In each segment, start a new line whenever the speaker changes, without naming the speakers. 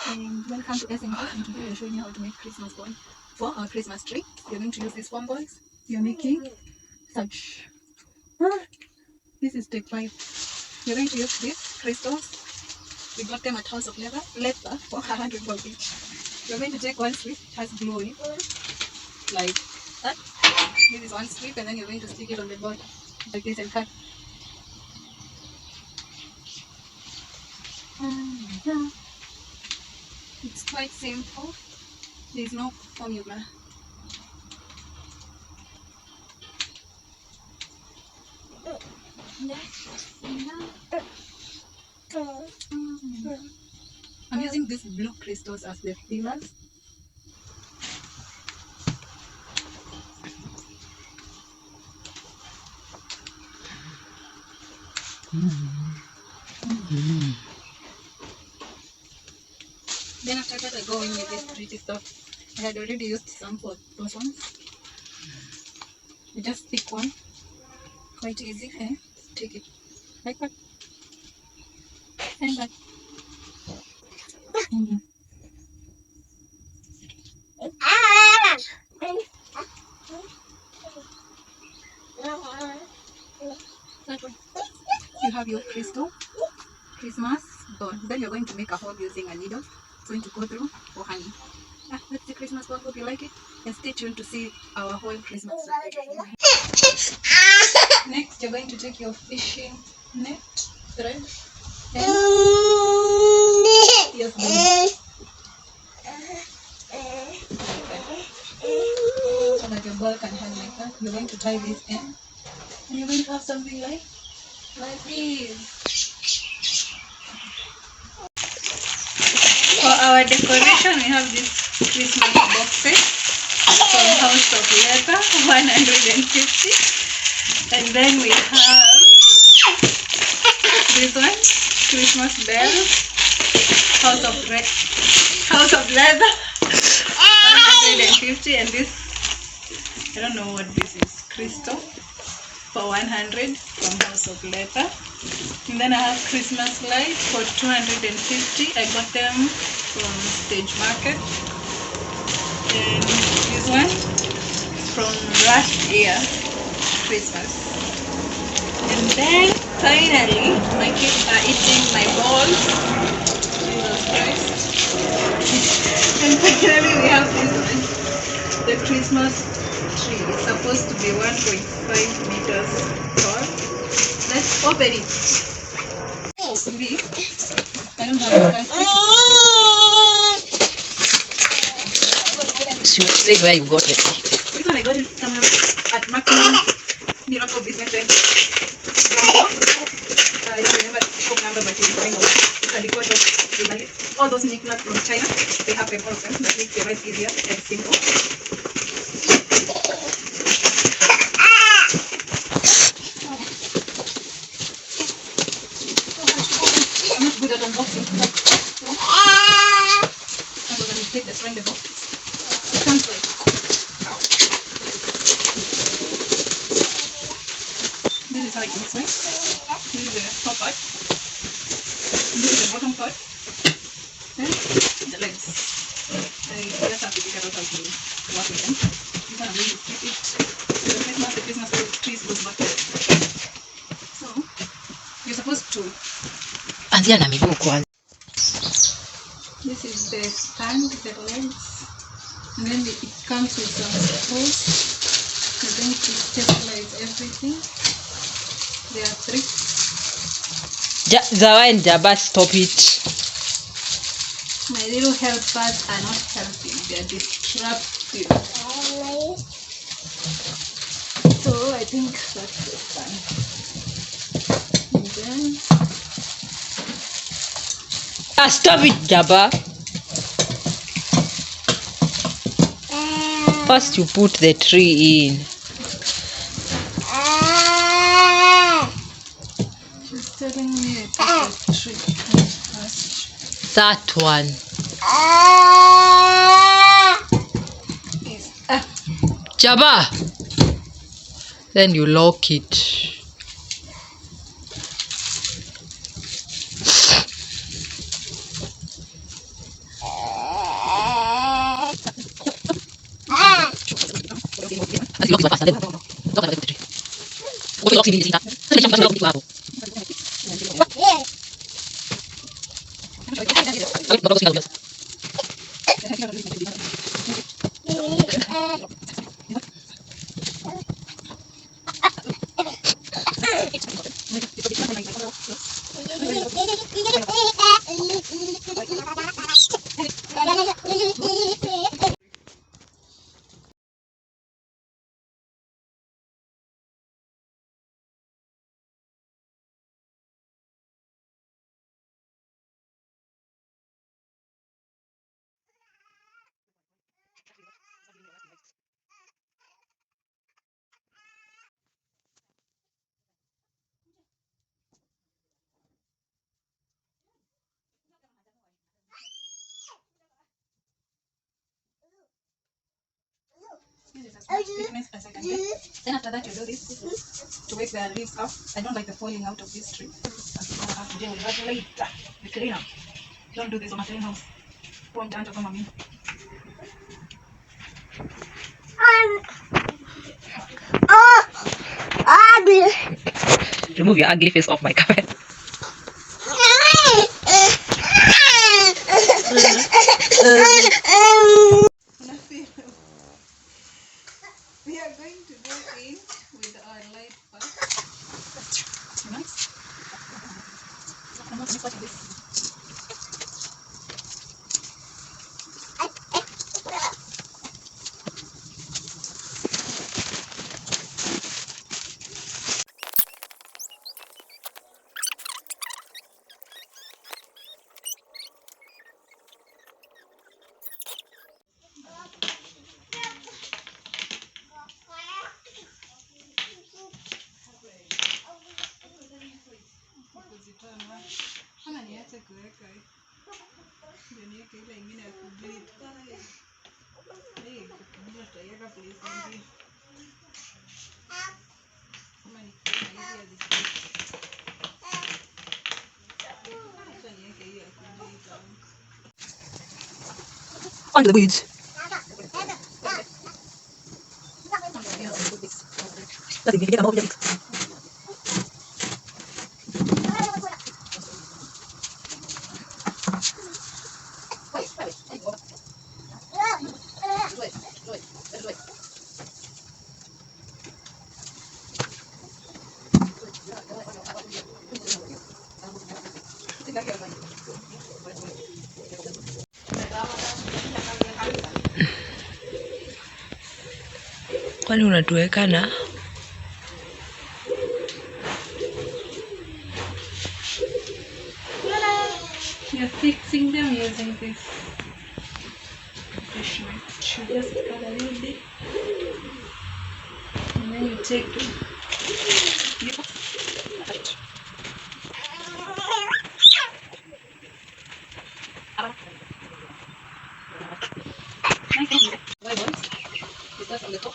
And welcome to SMG, and today we're showing you how to make Christmas ball for our Christmas tree. You're going to use these foam balls. You're making such. This is take 5. You're going to use these crystals. We got them at House of Leather for 100 bob each. You're going to take one strip, it has glue in, like that. This is one strip, and then you're going to stick it on the board like this and cut. It's quite simple. There's no formula. I'm using these blue crystals as the fillers. Then after that, I go in with this pretty stuff. I had already used some for those ones. You just pick one, quite easy, and take it like that, and that. That way. You have your crystal Christmas ball. Then you're going to make a hole using a needle. It's going to go through for hanging. That's the Christmas ball. Hope you like it. And stay tuned to see our whole Christmas. Next, you're going to take your fishing net thread. And yes, so that your ball can hang like that. You're going to tie this in, and you're going to have something like this. For our decoration, we have this Christmas boxes from House of Leather, 150. And then we have this one, Christmas bells, House of Leather, 150. And this, I don't know what this is, crystal for 100 from House of Leather. And then I have Christmas lights for 250. I got them from Stage Market. And this one from last year, Christmas. And then finally, my kids are eating my balls. Jesus Christ. And finally, we have this one, the Christmas tree. It's supposed to be 1.5 meters tall. Let's open it. I don't have
Say where you got it.
This one I got it somewhere at Maximum Miracle Business Center. I don't remember the shop number, but it's kind of a decor shop. All those knickknacks from China, they have them all of them. That makes their life easier and simple. I'm not good at unboxing. I'm going to mistake that's right in the box. It comes like this is how it looks like. This is the top part. This is the bottom part. And the legs. I just have to figure out how to work with them. This one I'm going to keep it. The Christmas trees goes back. So you're supposed to. This is the stand, the legs, and then it comes with some screws. You're going to stabilize everything. There are 3.
Zawa and Jaba, stop it.
My little helpers are not helping, they are disruptive. So I think that's the stand. And then
Stop it, Jaba. First you put the tree in.
She's telling me I put the tree in first.
That one. Jaba. Then you lock it.
Then after that you do this to wake the leaves up. I don't like the falling out of this tree. I'm gonna have to deal with that later. The cleaner. Don't do this on my clean house. Who mjanja kama mimi.
Remove your ugly face off my carpet.
We are going to go in with our light pack. Nice. I'm not going to this. Kama niache kuweka ndio niweke ile ingine ya kubleed pale. Kutumia tutaiweka place nyingine. Kama ni kuna hizi ya ziki. Acha niweke hii ya kubleed.
On the weeds. That's the beginning of the kwani unatuweka na
You're fixing them using this brush. You just cut a little bit and then you take Why boys? You start from the top.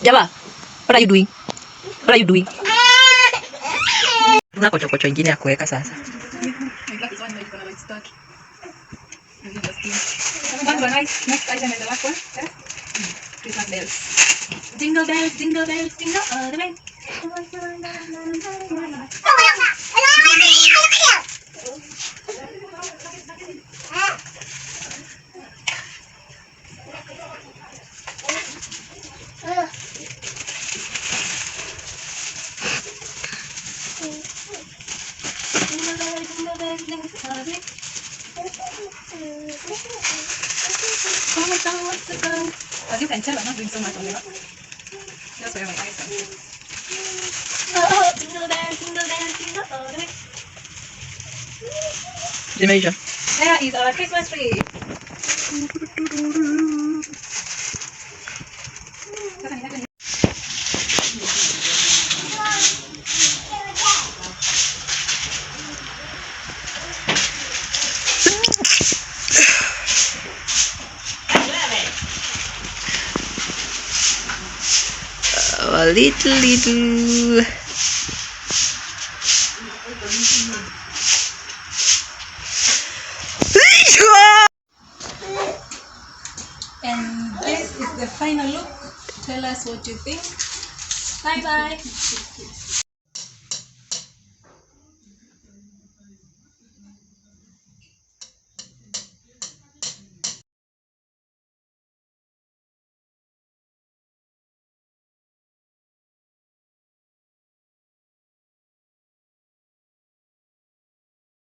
Jaba, what are you doing? What are you doing? Kuna kocho ingine ya kuweka sasa.
Next item is the last one. Christmas bells. Jingle bells, jingle all the way. As you can tell, I'm not doing so much on the back. That's where my eyes are. Oh, jingle bells, all the way.
The measure.
There is our Christmas tree.
a little.
And this is the final look. Tell us what you think. Bye bye.